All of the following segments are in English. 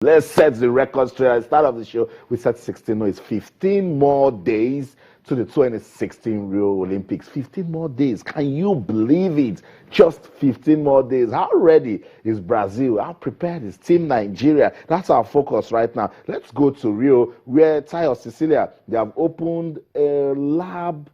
Let's set the record straight. At the start of the show, we said 16. No, it's 15 more days to the 2016 Rio Olympics. 15 more days. Can you believe it? Just 15 more days. How ready is Brazil? How prepared is Team Nigeria? That's our focus right now. Let's go to Rio, where Tayo Cecilia, they have opened a lab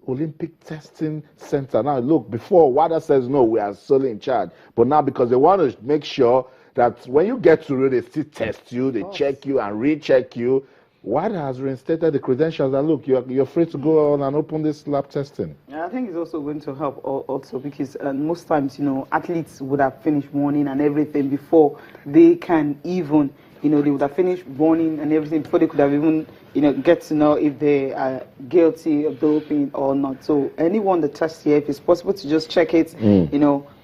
Olympic testing center. Now, look, before WADA says no, we are solely in charge. But now, because they want to make sure that when you get to Rio, they still test you, they check you and recheck you. WADA has reinstated the credentials that, look, you're free to go on and open this lab testing. Yeah, I think it's also going to help also because most times, athletes would have finished warning and everything before they can even, they would have finished warning and everything before they could have even, get to know if they are guilty of doping or not. So anyone that tests here, if it's possible to just check it,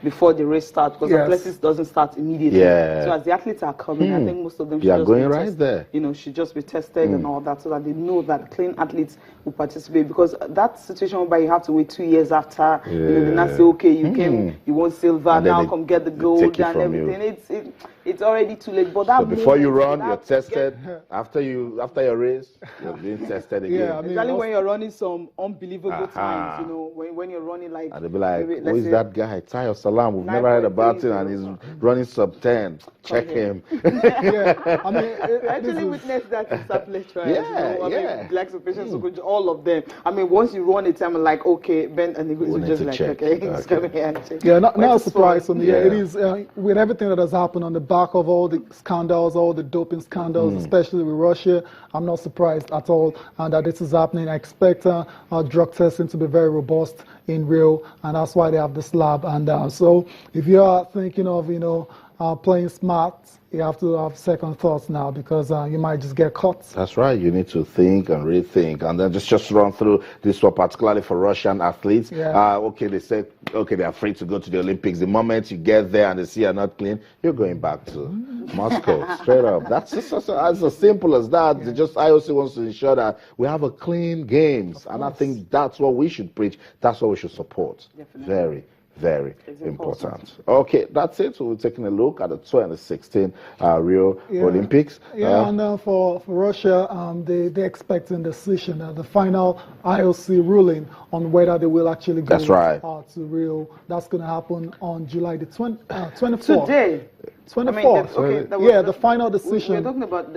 before the race starts, because athletics doesn't start immediately. Yeah. So as the athletes are coming, I think most of them should are just going be right tested, there. Should just be tested and all that, so that they know that clean athletes will participate. Because that situation whereby you have to wait 2 years after, they not say, okay, you came, you won silver, now come get the gold and everything. It's already too late. But that so before you run, you're tested. After your race, you're being tested again. Yeah, especially when you're running some unbelievable times, when you're running like. And they'll be like, who is that guy? Tayo Salam. We've never heard about him, and he's running sub 10. Check him. Yeah, I mean, I actually witnessed that in Saplet, right? I mean, Black Patients, all of them. I mean, once you run a time, like, okay, Ben, and he's just like, okay, he's coming here and check. Yeah, not a surprise for me. Yeah, it is with everything that has happened on the back of all the scandals, all the doping scandals, especially with Russia. I'm not surprised at all that this is happening. I expect drug testing to be very robust in Rio, and that's why they have this lab. And so, if you are thinking of playing smart, you have to have second thoughts now, because you might just get caught. That's right. You need to think and rethink, and then just run through this one, particularly for Russian athletes. Yeah. Okay, they said, okay, they're free to go to the Olympics. The moment you get there and they see you're not clean, you're going back to Moscow, straight up. That's just as simple as that. Yeah. IOC wants to ensure that we have a clean games, and I think that's what we should preach. That's what we should support. Definitely. Very important. Okay, that's it. So we're taking a look at the 2016 Rio Olympics. Yeah, and for Russia, they're expecting the decision, the final IOC ruling on whether they will actually go to Rio. That's going to happen on July the 24th. Today? 24th. The final decision. We're talking about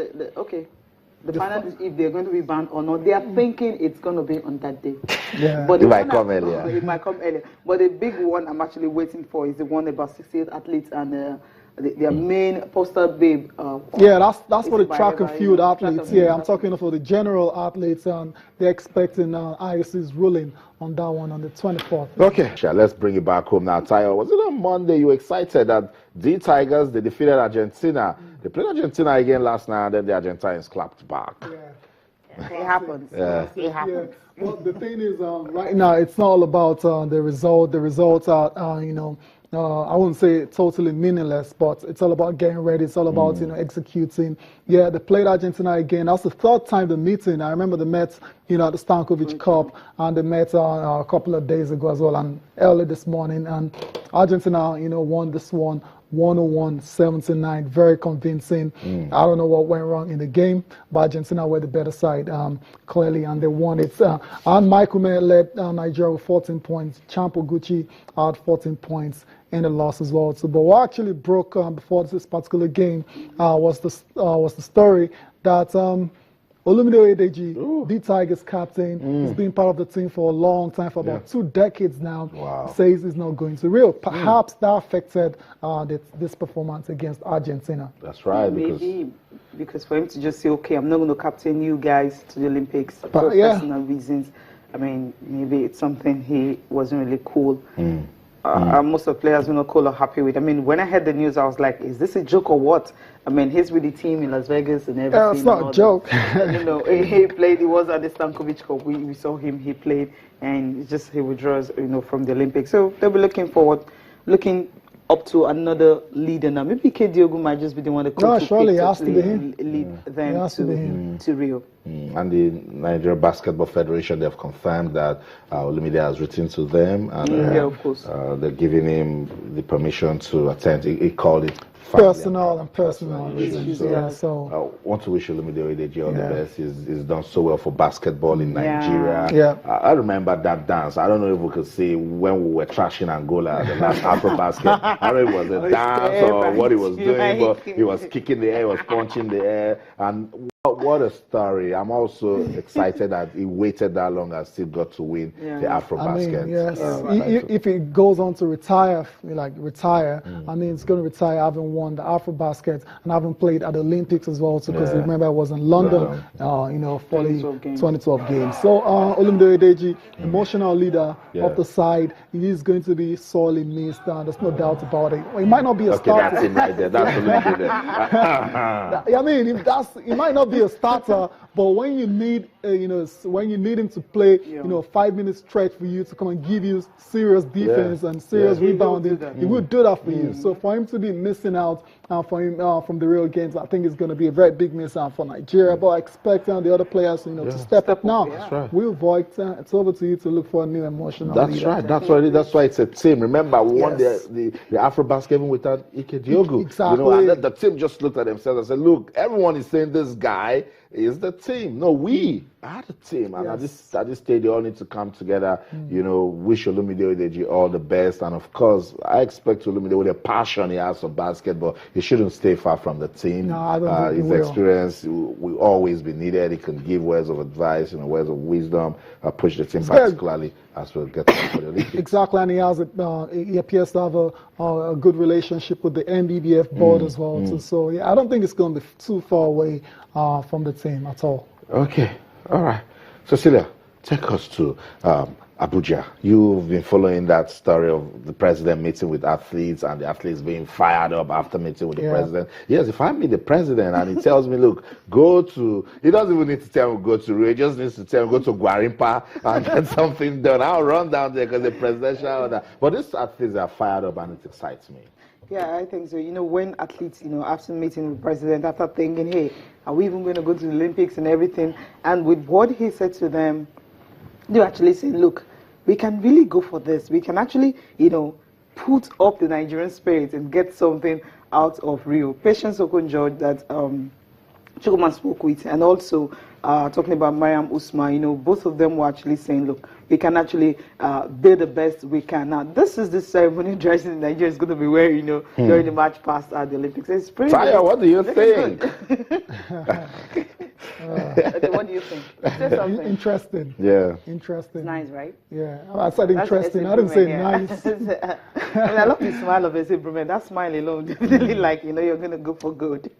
the final is if they're going to be banned or not. They are thinking it's going to be on that day. Yeah. But it might come earlier. It might come earlier. But the big one I'm actually waiting for is the one about 68 athletes and their main poster babe. That's for the track and field athletes. I'm talking for the general athletes, and they're expecting IOC's ruling on that one on the 24th. Okay, let's bring it back home now. Tayo, was it on Monday you were excited that the Tigers, they defeated Argentina? They played Argentina again last night, and then the Argentines clapped back. It happens. It happens. Well, the thing is, right now, it's not all about the result. The results are, I wouldn't say totally meaningless, but it's all about getting ready. It's all about, executing. Yeah, they played Argentina again. That's the third time they're meeting. I remember they met, at the Stankovic Cup, and they met a couple of days ago as well, and early this morning. And Argentina, won this one 101-79, very convincing. I don't know what went wrong in the game, but Argentina were the better side, clearly, and they won it. And Michael May led Nigeria with 14 points. Champo Gucci had 14 points in the loss as well. So, but what actually broke before this particular game was the story that Olumide Oyedeji, the Tigers captain, has been part of the team for a long time, for about 2 decades now. Says he's not going to Rio. Perhaps that affected this performance against Argentina. That's right. Maybe because for him to just say, okay, I'm not going to captain you guys to the Olympics for personal reasons. I mean, maybe it's something he wasn't really cool. Most of the players were not cool or happy with. I mean, when I heard the news, I was like, is this a joke or what? I mean, he's with the team in Las Vegas and everything. It's not a joke. He played. He was at the Stankovic Cup. We saw him. He played, and he withdraws, from the Olympics. So they'll be looking up to another leader now. Maybe K. Diogo might just be the one that could surely it has to be him. Lead them to Rio. And the Nigeria Basketball Federation, they have confirmed that Olumide has written to them, and of course. they're giving him the permission to attend. He called it personal reasons. Yeah. So I want to wish Olumide Oyedeji all the best. He's done so well for basketball in Nigeria. Yeah. I remember that dance. I don't know if we could see when we were trashing Angola, the last Afro basket. I don't know if it was a dance or what he was doing, but he was kicking the air, he was punching the air, and what a story. I'm also excited that he waited that long and still got to win the Afro basket. If he goes on to retire, I mean, it's going to retire having won the Afro basket and having played at the Olympics as well, because remember I was in London, for the 2012 games. So Olumide Oyedeji, emotional leader of the side, he is going to be sorely missed. There's no doubt about it. Well, he might not be a starter. That's him right there. That's Olumide there. I mean, he might not be a starter, but when you need, when you need him to play, 5 minute stretch for you to come and give you serious defense and serious rebounding, he will do that for you. So for him to be missing out from the real games, I think it's going to be a very big miss out for Nigeria. But I expect the other players, to step up now. That's right. Will Voigt, it's over to you to look for a new emotional That's leader. right. That's why it's a team. Remember, we won the Afro basket even without Ike Diogu. Exactly. And the team just looked at themselves and said, "Look, everyone is saying this guy is the team. No, we are the team." And at this stage, they all need to come together. Wish Olumide Oyedeji all the best. And of course, I expect Olumide, with the passion he has for basketball, he shouldn't stay far from the team. No, I don't think his experience will always be needed. He can give words of advice, words of wisdom, push the team particularly as we get for the Olympics. Exactly, and he appears to have a good relationship with the NBBF board as well. So I don't think it's going to be too far away from the team at all. Okay, all right. Cecilia, take us to Abuja. You've been following that story of the president meeting with athletes and the athletes being fired up after meeting with the president. Yes, if I meet the president and he tells me, look, he doesn't even need to tell me go to Rio, he just needs to tell me go to Guarimpa and get something done. I'll run down there because the presidential order. But these athletes are fired up and it excites me. Yeah, I think so. When athletes, after meeting with the president, after thinking, hey, are we even going to go to the Olympics and everything? And with what he said to them, they actually say, look, we can really go for this. We can actually, put up the Nigerian spirit and get something out of Rio. Patience Okon-George that Chukwuma spoke with, and also talking about Mariam Usman, both of them were actually saying, look, we can actually be the best we can. Now, this is the ceremony dress in Nigeria is going to be wearing, during the march past at the Olympics. It's pretty Taya, what do you think? Okay, what do you think? Say something. Interesting. Yeah. Interesting. Nice, right? Yeah. I said interesting. I didn't say nice. I love the smile of Ese Brumen. That smile alone, definitely you're going to go for good.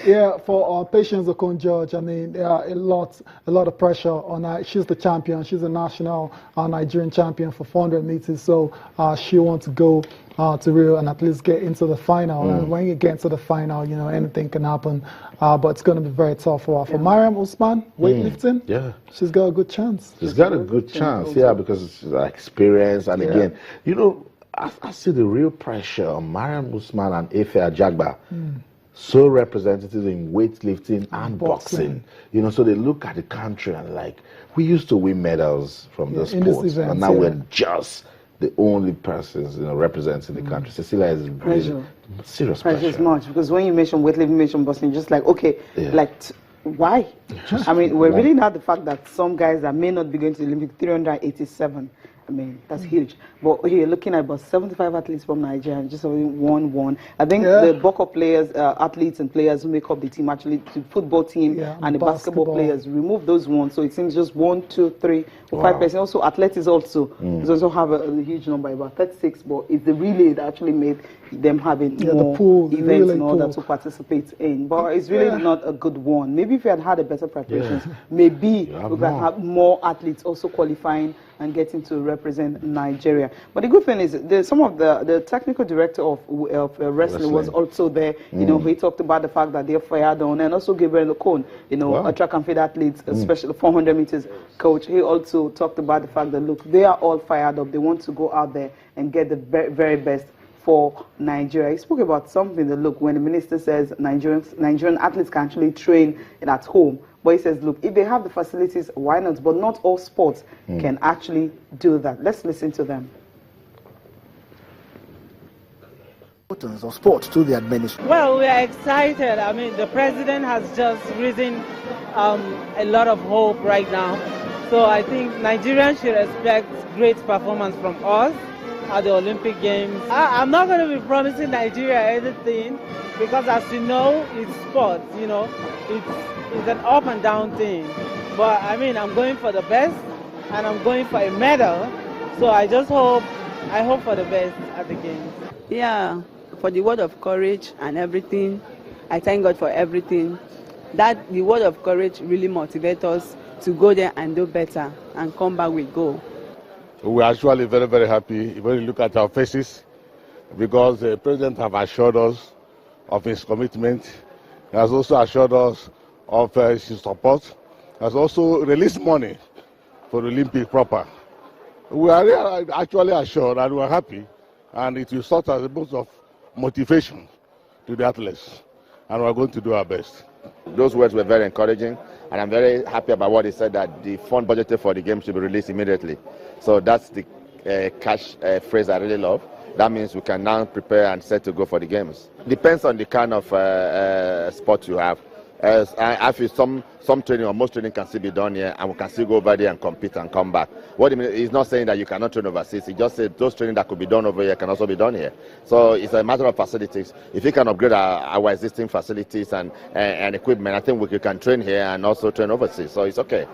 Yeah, for Patience Okon-George, I mean, there are a lot of pressure on her. She's the champion. She's a national Nigerian champion for 400 meters. So she wants to go to Rio and at least get into the final. And when you get into the final, anything can happen. But it's going to be very tough for her. For Mariam Usman, weightlifting, she's got a good chance. She's got a good chance, because it's experience. And again, I see the real pressure on Mariam Usman and Efe Ajagba. So representative in weightlifting and boxing. So they look at the country and we used to win medals from the sports, and now we're just the only persons representing the country. Cecilia is really serious pressure. Pressure is much, because when you mention weightlifting, you mention boxing, just why? I mean, we're really not the fact that some guys that may not be going to the Olympics, 387. I mean, that's huge. But you're looking at about 75 athletes from Nigeria, just only one. I think the bulk of players, athletes and players who make up the team, actually the football team and the basketball players, remove those ones. So it seems just 1, 2, 3, or 5%. Also, athletics also have a huge number, about 36. But it's the relay that actually made them having more events and all that to participate in. But it's really not a good one. Maybe if we had a better preparation, maybe we could have more athletes also qualifying and getting to represent Nigeria. But the good thing is, some of the technical director of wrestling was also there. He talked about the fact that they're fired on, and also Gabriel Okon, a track and field athlete, especially 400 meters coach. He also talked about the fact that, look, they are all fired up. They want to go out there and get the very best for Nigeria. He spoke about something that, look, when the minister says Nigerian athletes can actually train at home, but he says, look, if they have the facilities, why not? But not all sports can actually do that. Let's listen to them. importance of sport to the administration? Well, we are excited. I mean, the president has just risen a lot of hope right now. So I think Nigerians should expect great performance from us at the Olympic Games. I'm not going to be promising Nigeria anything because, as you know, it's sports, you know, it's an up and down thing. But I mean, I'm going for the best and I'm going for a medal. So I hope for the best at the Games. Yeah, for the word of courage and everything, I thank God for everything. That the word of courage really motivates us to go there and do better and come back with gold. We are actually very, very happy when you look at our faces because the president has assured us of his commitment. He has also assured us of his support. He has also released money for the Olympic proper. We are actually assured and we are happy, and it will serve as a boost of motivation to the athletes, and we are going to do our best. Those words were very encouraging, and I'm very happy about what he said, that the fund budgeted for the game should be released immediately. So that's the cash phrase I really love. That means we can now prepare and set to go for the games. Depends on the kind of sport you have. I feel some training or most training can still be done here, and we can still go over there and compete and come back. What he means, he's not saying that you cannot train overseas. He just said those training that could be done over here can also be done here. So it's a matter of facilities. If we can upgrade our existing facilities and equipment, I think we can train here and also train overseas. So it's okay.